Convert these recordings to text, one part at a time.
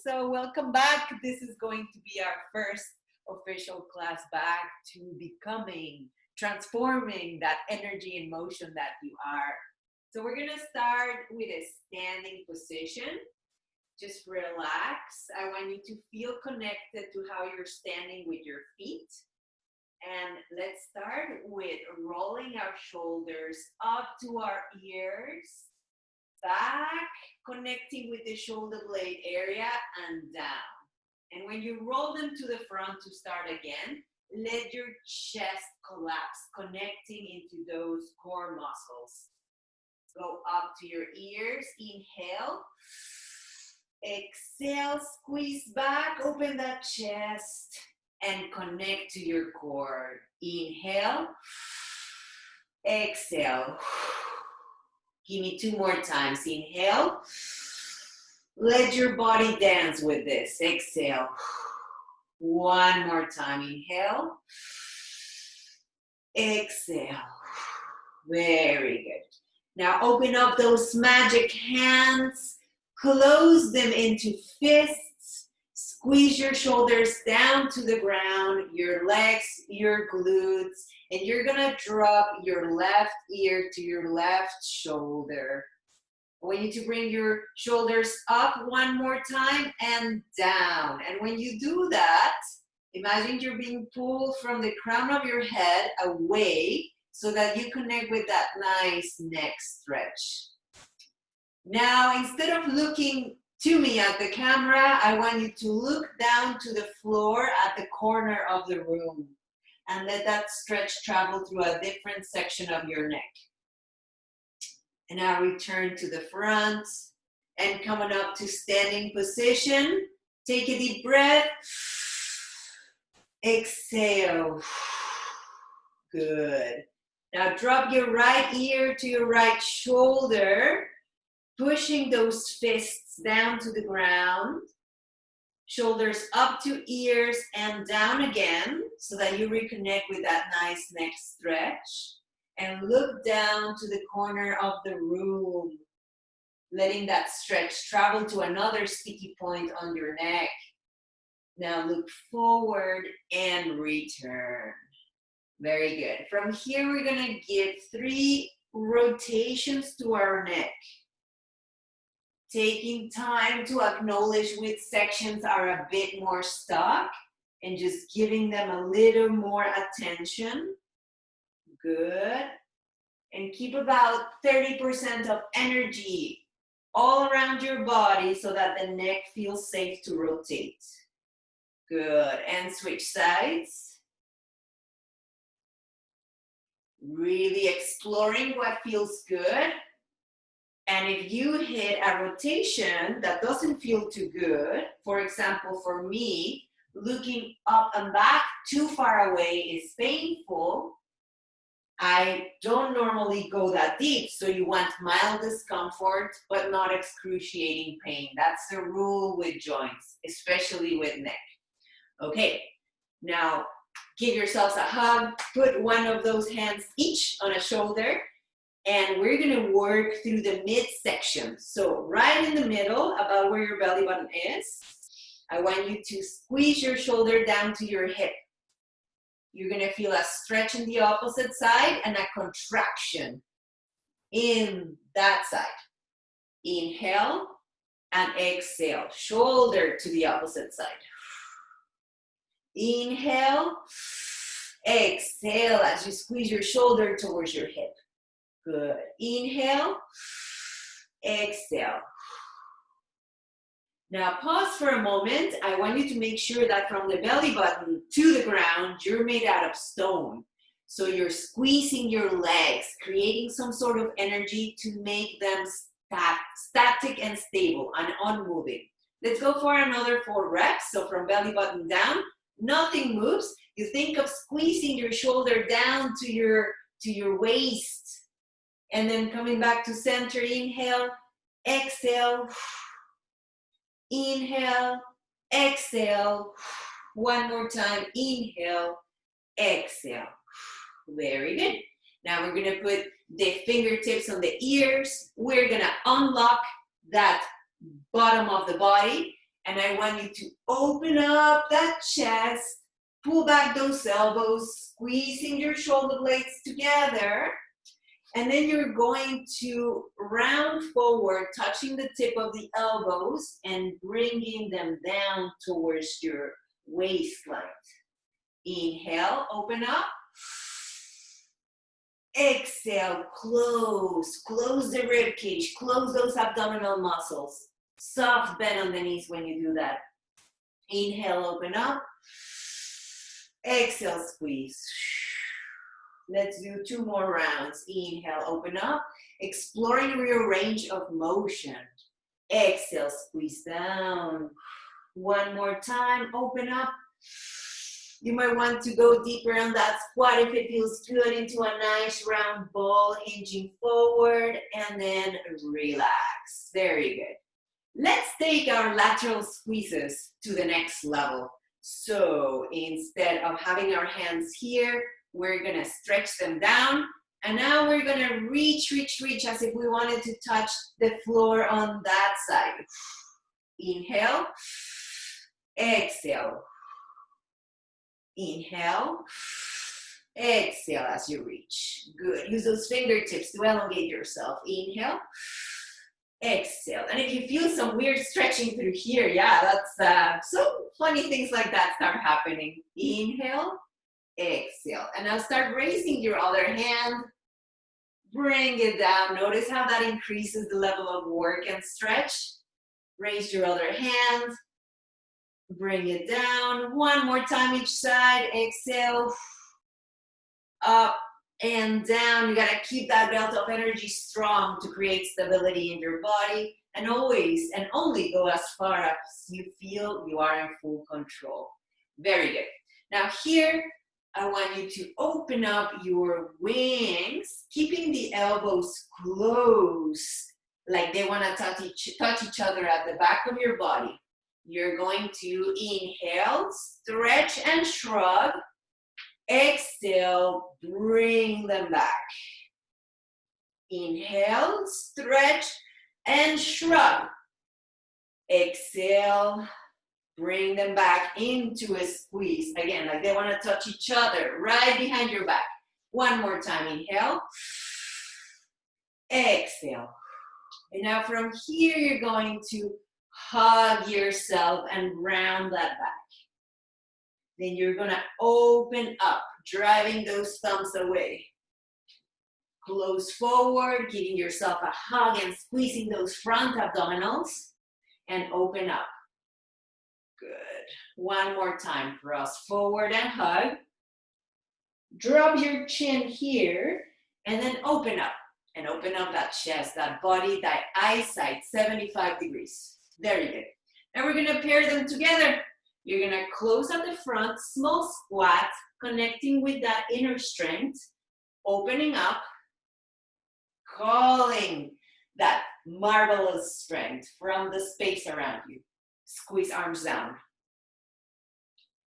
So welcome back. This is going to be our first official class back to becoming, transforming that energy and motion that you are. So we're going to start with a standing position. Just relax. I want you to feel connected to how you're standing with your feet. And let's start with rolling our shoulders up to our ears, back, connecting with the shoulder blade area and down. And when you roll them to the front to start again, let your chest collapse, connecting into those core muscles. Go up to your ears, inhale. Exhale, squeeze back, open that chest and connect to your core. Inhale, exhale. Give me 2 more times. Inhale. Let your body dance with this. Exhale. 1 more time. Inhale. Exhale. Very good. Now open up those magic hands. Close them into fists. Squeeze your shoulders down to the ground, your legs, your glutes, and you're gonna drop your left ear to your left shoulder. I want you to bring your shoulders up 1 more time and down. And when you do that, imagine you're being pulled from the crown of your head away so that you connect with that nice neck stretch. Now, instead of looking to me at the camera, I want you to look down to the floor at the corner of the room and let that stretch travel through a different section of your neck. And now return to the front and coming up to standing position. Take a deep breath. Exhale. Good. Now drop your right ear to your right shoulder, pushing those fists down to the ground. Shoulders up to ears and down again so that you reconnect with that nice neck stretch. And look down to the corner of the room, letting that stretch travel to another sticky point on your neck. Now look forward and return. Very good. From here, we're gonna give 3 rotations to our neck. Taking time to acknowledge which sections are a bit more stuck and just giving them a little more attention. Good. And keep about 30% of energy all around your body so that the neck feels safe to rotate. Good. And switch sides. Really exploring what feels good. And if you hit a rotation that doesn't feel too good, for example, for me, looking up and back too far away is painful, I don't normally go that deep, so you want mild discomfort, but not excruciating pain. That's the rule with joints, especially with neck. Okay, now give yourselves a hug, put one of those hands each on a shoulder, and we're gonna work through the midsection. So right in the middle, about where your belly button is, I want you to squeeze your shoulder down to your hip. You're gonna feel a stretch in the opposite side and a contraction in that side. Inhale and exhale, shoulder to the opposite side. Inhale, exhale as you squeeze your shoulder towards your hip. Good. Inhale, exhale. Now pause for a moment. I want you to make sure that from the belly button to the ground, you're made out of stone. So you're squeezing your legs, creating some sort of energy to make them static and stable and unmoving. Let's go for another 4 reps. So from belly button down, nothing moves. You think of squeezing your shoulder down to your waist. And then coming back to center, inhale, exhale. Inhale, exhale. 1 more time, inhale, exhale. Very good. Now we're gonna put the fingertips on the ears. We're gonna unlock that bottom of the body And I want you to open up that chest, pull back those elbows, squeezing your shoulder blades together. And then you're going to round forward, touching the tip of the elbows and bringing them down towards your waistline. Inhale, open up. Exhale, close the rib cage, close those abdominal muscles. Soft bend on the knees when you do that. Inhale, open up. Exhale, squeeze. Let's do 2 more rounds. Inhale, open up. Exploring your range of motion. Exhale, squeeze down. 1 more time, open up. You might want to go deeper on that squat if it feels good, into a nice round ball, hinging forward, and then relax. Very good. Let's take our lateral squeezes to the next level. So instead of having our hands here, we're gonna stretch them down. And now we're gonna reach as if we wanted to touch the floor on that side. Inhale, exhale. Inhale, exhale as you reach. Good. Use those fingertips to elongate yourself. Inhale, exhale. And if you feel some weird stretching through here, yeah, that's so funny things like that start happening. Inhale, exhale. And now start raising your other hand. Bring it down. Notice how that increases the level of work and stretch. Raise your other hand. Bring it down. 1 more time each side. Exhale. Up and down. You gotta keep that belt of energy strong to create stability in your body. And always and only go as far as you feel you are in full control. Very good. Now here, I want you to open up your wings, keeping the elbows closed, like they wanna touch each other at the back of your body. You're going to inhale, stretch and shrug. Exhale, bring them back. Inhale, stretch and shrug. Exhale, bring them back into a squeeze. Again, like they want to touch each other right behind your back. 1 more time, inhale. Exhale. And now from here, you're going to hug yourself and round that back. Then you're gonna open up, driving those thumbs away. Close forward, giving yourself a hug and squeezing those front abdominals, and open up. Good. 1 more time, cross forward and hug. Drop your chin here, and then open up. And open up that chest, that body, that eyesight, 75 degrees. Very good. Now we're gonna pair them together. You're gonna close at the front, small squat, connecting with that inner strength, opening up, calling that marvelous strength from the space around you. Squeeze arms down.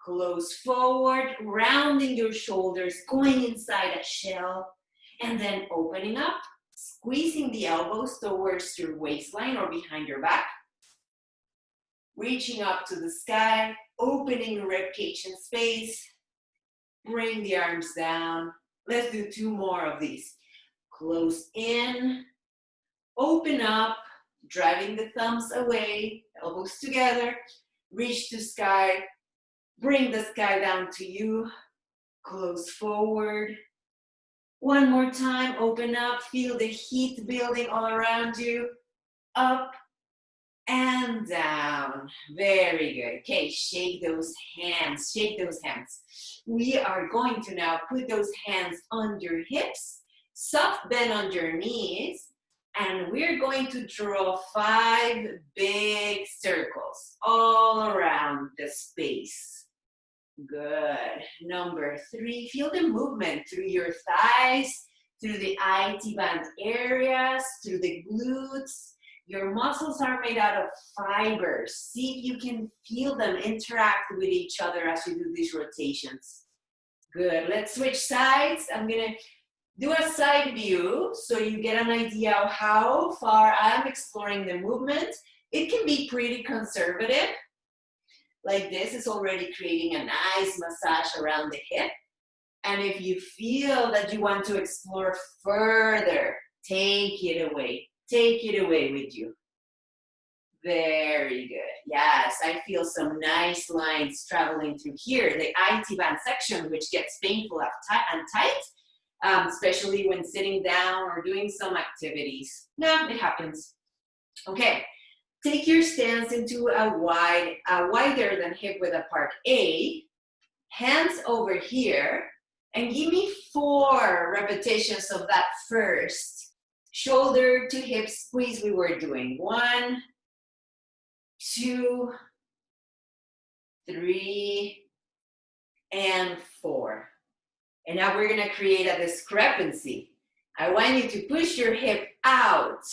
Close forward, rounding your shoulders, going inside a shell, and then opening up, squeezing the elbows towards your waistline or behind your back. Reaching up to the sky, opening the rib cage and space. Bring the arms down. Let's do 2 more of these. Close in, open up, driving the thumbs away, elbows together. Reach to sky, bring the sky down to you. Close forward. 1 more time, open up, feel the heat building all around you. Up and down. Very good. Okay, shake those hands, shake those hands. We are going to now put those hands on your hips, soft bend on your knees, and we're going to draw 5 big circles all around the space. Good. Number 3, feel the movement through your thighs, through the IT band areas, through the glutes. Your muscles are made out of fibers. See if you can feel them interact with each other as you do these rotations. Good. Let's switch sides. I'm going to do a side view so you get an idea of how far I'm exploring the movement. It can be pretty conservative. like this is already creating a nice massage around the hip. And if you feel that you want to explore further, take it away. Take it away with you. Very good. Yes, I feel some nice lines traveling through here. The IT band section, which gets painful and tight, especially when sitting down or doing some activities. No, it happens. Okay, take your stance into a wider than hip width apart A, hands over here, and give me 4 repetitions of that first shoulder to hip squeeze we were doing. 1, 2, 3, and 4. And now we're gonna create a discrepancy. I want you to push your hip out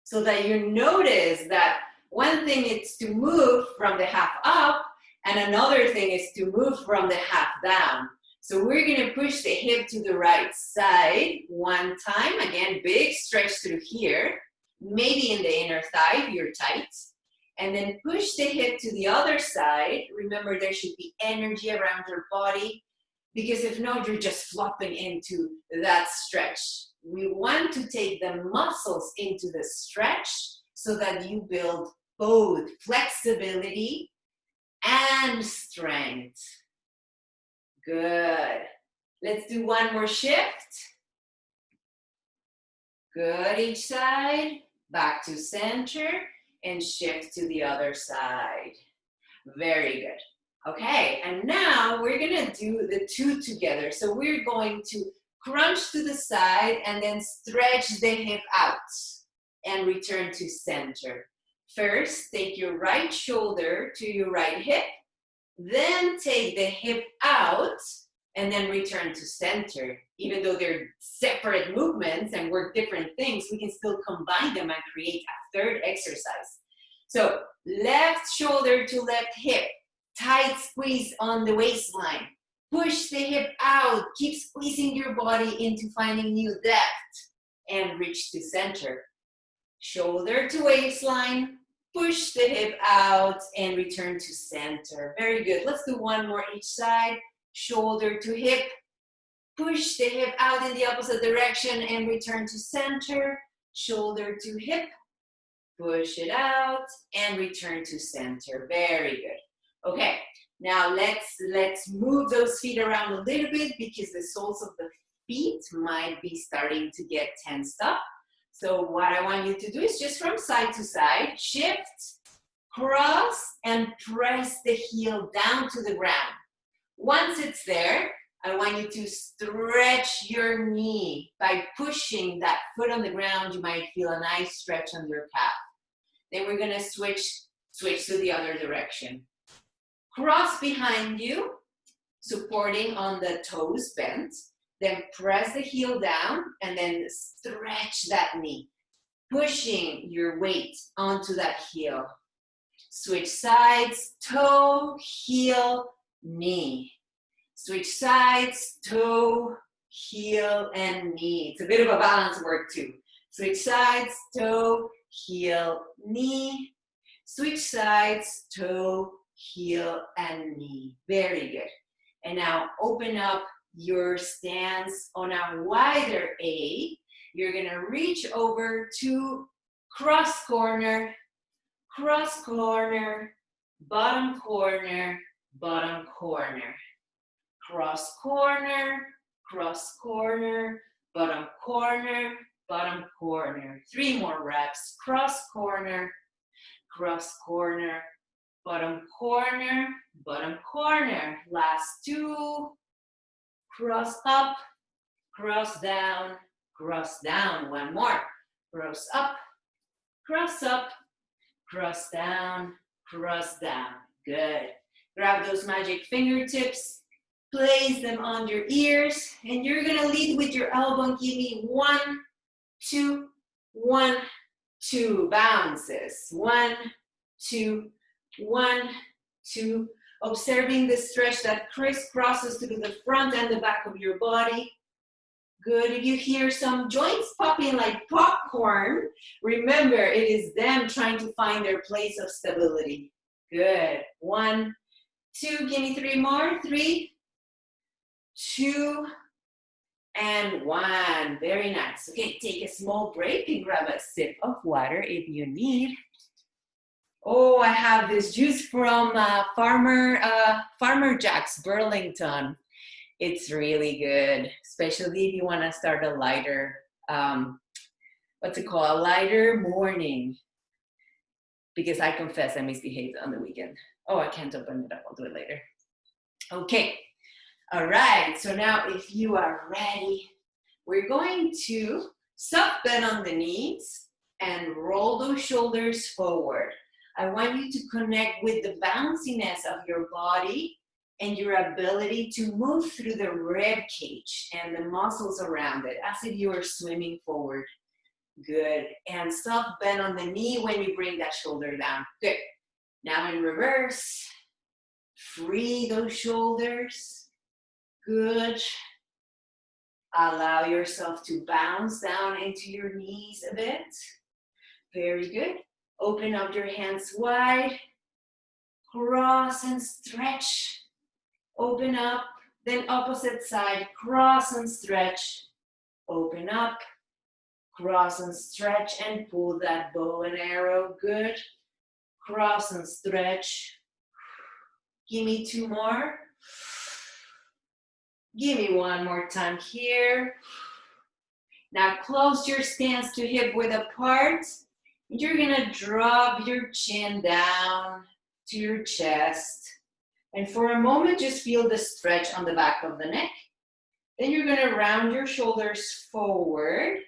so that you notice that one thing is to move from the half up and another thing is to move from the half down. So we're gonna push the hip to the right side 1 time. Again, big stretch through here. Maybe in the inner thigh if you're tight. And then push the hip to the other side. Remember, there should be energy around your body, because if not, you're just flopping into that stretch. We want to take the muscles into the stretch so that you build both flexibility and strength. Good. Let's do one more shift. Good, each side. Back to center. And shift to the other side. Very good. Okay, and now we're gonna do the 2 together. So we're going to crunch to the side and then stretch the hip out and return to center. First, take your right shoulder to your right hip, then take the hip out and then return to center. Even though they're separate movements and work different things, we can still combine them and create a third exercise. So left shoulder to left hip, tight squeeze on the waistline. Push the hip out, keep squeezing your body into finding new depth and reach to center. Shoulder to waistline, push the hip out and return to center. Very good. Let's do one more each side. Shoulder to hip, push the hip out in the opposite direction and return to center. Shoulder to hip, push it out and return to center. Very good. Okay, now let's move those feet around a little bit because the soles of the feet might be starting to get tensed up. So what I want you to do is just from side to side, shift, cross, and press the heel down to the ground. Once it's there, I want you to stretch your knee. By pushing that foot on the ground, you might feel a nice stretch on your calf. Then we're gonna switch to the other direction. Cross behind you, supporting on the toes bent. Then press the heel down and then stretch that knee, pushing your weight onto that heel. Switch sides, toe, heel, knee. Switch sides, toe, heel, and knee. It's a bit of a balance work too. Switch sides, toe, heel, knee. Switch sides, toe, heel, and knee. Very good. And now open up your stance on a wider A. You're gonna reach over to cross corner, bottom corner, bottom corner. Cross corner, bottom corner, bottom corner. 3 more reps. Cross corner, bottom corner, bottom corner. Last 2. Cross up, cross down, cross down. 1 more. Cross up, cross down, cross down. Good. Grab those magic fingertips, place them on your ears, and you're gonna lead with your elbow and give me 1, 2, 1, 2 bounces. 1, 2, 1, 2. Observing the stretch that crisscrosses through the front and the back of your body. Good. If you hear some joints popping like popcorn, remember it is them trying to find their place of stability. Good. 1, 2, give me 3 more. 3, 2, and 1. Very nice. Okay, take a small break and grab a sip of water if you need. Oh, I have this juice from Farmer Jack's Burlington. It's really good, especially if you want to start a lighter, a lighter morning. Because I confess I misbehaved on the weekend. Oh, I can't open it up. I'll do it later. Okay. All right. So now if you are ready, we're going to soft bend on the knees and roll those shoulders forward. I want you to connect with the bounciness of your body and your ability to move through the rib cage and the muscles around it as if you were swimming forward. Good. And soft bend on the knee when you bring that shoulder down. Good. Now in reverse, free those shoulders. Good. Allow yourself to bounce down into your knees a bit. Very good. Open up your hands wide. Cross and stretch. Open up. Then opposite side. Cross and stretch. Open up. Cross and stretch and pull that bow and arrow. Good. Cross and stretch. Give me 2 more. Give me 1 more time here. Now close your stance to hip width apart. You're gonna drop your chin down to your chest. And for a moment, just feel the stretch on the back of the neck. Then you're gonna round your shoulders forward,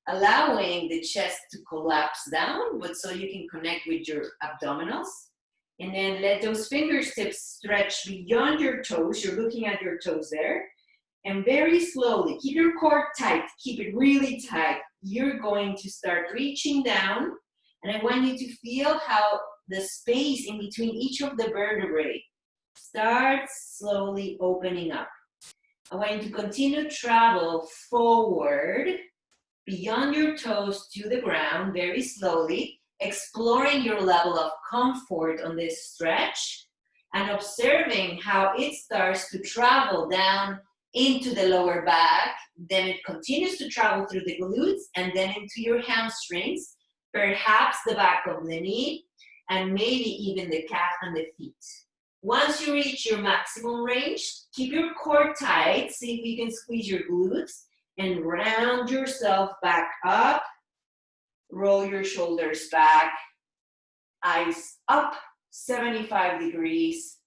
allowing the chest to collapse down, but so you can connect with your abdominals. And then let those fingertips stretch beyond your toes. You're looking at your toes there. And very slowly, keep your core tight. Keep it really tight. You're going to start reaching down. And I want you to feel how the space in between each of the vertebrae starts slowly opening up. I want you to continue to travel forward beyond your toes to the ground very slowly, exploring your level of comfort on this stretch and observing how it starts to travel down into the lower back. Then it continues to travel through the glutes and then into your hamstrings, perhaps the back of the knee, and maybe even the calf and the feet. Once you reach your maximum range, keep your core tight. See if you can squeeze your glutes. And round yourself back up. Roll your shoulders back. Eyes up, 75 degrees.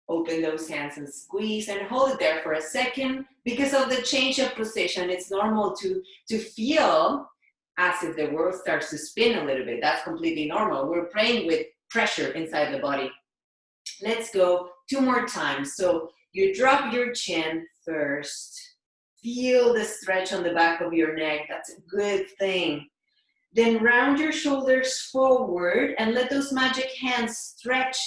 Open those hands and squeeze and hold it there for a second. Because of the change of position, it's normal to feel as if the world starts to spin a little bit. That's completely normal. We're playing with pressure inside the body. Let's go 2 more times. So you drop your chin first. Feel the stretch on the back of your neck. That's a good thing. Then round your shoulders forward and let those magic hands stretch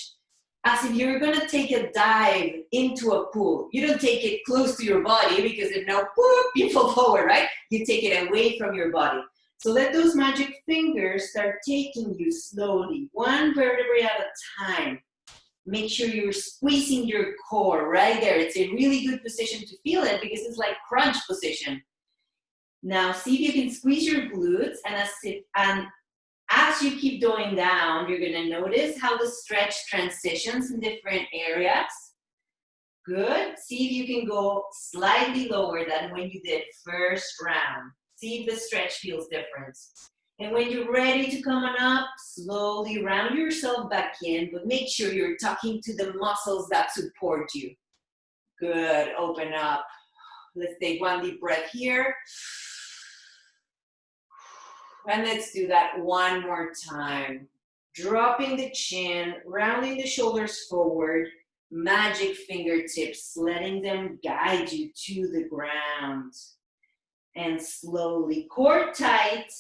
as if you're going to take a dive into a pool. You don't take it close to your body because if not, whoop, you fall forward, right? You take it away from your body. So let those magic fingers start taking you slowly, 1 vertebrae at a time. Make sure you're squeezing your core right there. It's a really good position to feel it because it's like crunch position. Now see if you can squeeze your glutes and as you keep going down, you're gonna notice how the stretch transitions in different areas. Good. See if you can go slightly lower than when you did first round. See if the stretch feels different. And when you're ready to come on up, slowly round yourself back in, but make sure you're tucking to the muscles that support you. Good, open up. Let's take 1 deep breath here. And let's do that 1 more time. Dropping the chin, rounding the shoulders forward, magic fingertips, letting them guide you to the ground. And slowly, core tight.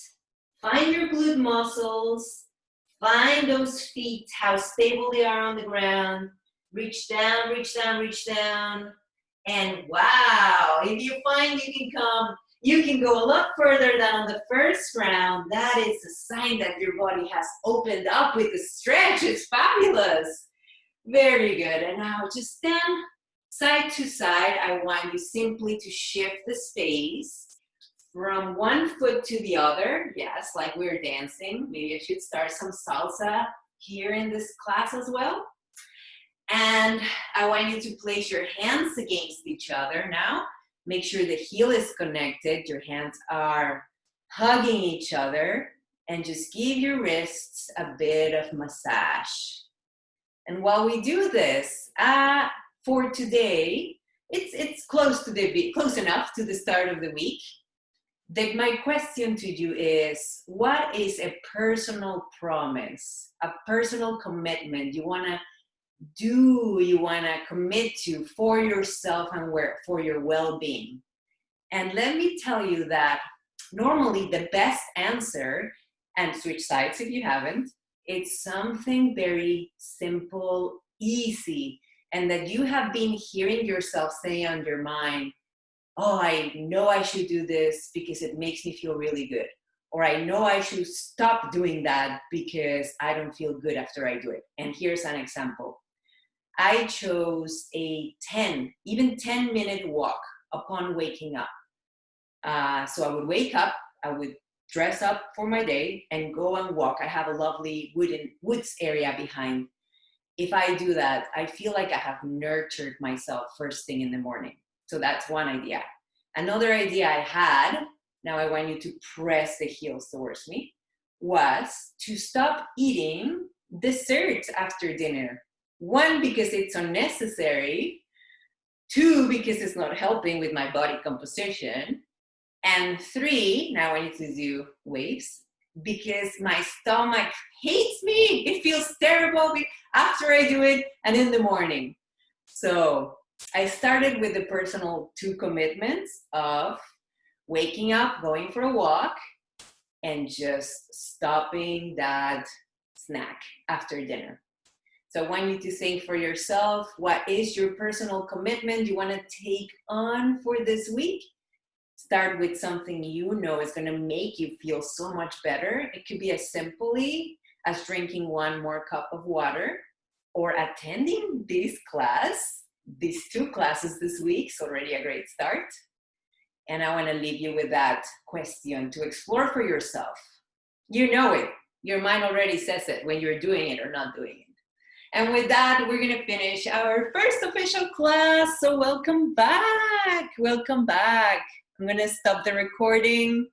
Find your glute muscles. Find those feet, how stable they are on the ground. Reach down, reach down, reach down. And wow, if you find you can go a lot further than on the first round. That is a sign that your body has opened up with the stretch. It's fabulous. Very good. And now just stand side to side. I want you simply to shift the space from one foot to the other. Yes, like we're dancing. Maybe I should start some salsa here in this class as well. And I want you to place your hands against each other now. Make sure the heel is connected. Your hands are hugging each other. And just give your wrists a bit of massage. And while we do this, for today, it's close enough to the start of the week. My question to you is, what is a personal promise, a personal commitment you want to commit to for yourself and for your well-being? And let me tell you that normally the best answer, and switch sides if you haven't, it's something very simple, easy, and that you have been hearing yourself say on your mind, oh, I know I should do this because it makes me feel really good. Or I know I should stop doing that because I don't feel good after I do it. And here's an example. I chose a 10-minute walk upon waking up. So I would wake up, I would dress up for my day and go and walk. I have a lovely woods area behind. If I do that, I feel like I have nurtured myself first thing in the morning. So that's one idea. Another idea I had, now I want you to press the heels towards me, was to stop eating dessert after dinner. 1, because it's unnecessary. 2, because it's not helping with my body composition. And 3, now I need to do waves, because my stomach hates me. It feels terrible after I do it and in the morning. So I started with the personal 2 commitments of waking up, going for a walk, and just stopping that snack after dinner. So I want you to think for yourself, what is your personal commitment you want to take on for this week? Start with something you know is going to make you feel so much better. It could be as simply as drinking 1 more cup of water or attending this class, these 2 classes this week. It's already a great start. And I want to leave you with that question to explore for yourself. You know it. Your mind already says it when you're doing it or not doing it. And with that, we're going to finish our first official class. So welcome back. Welcome back. I'm going to stop the recording.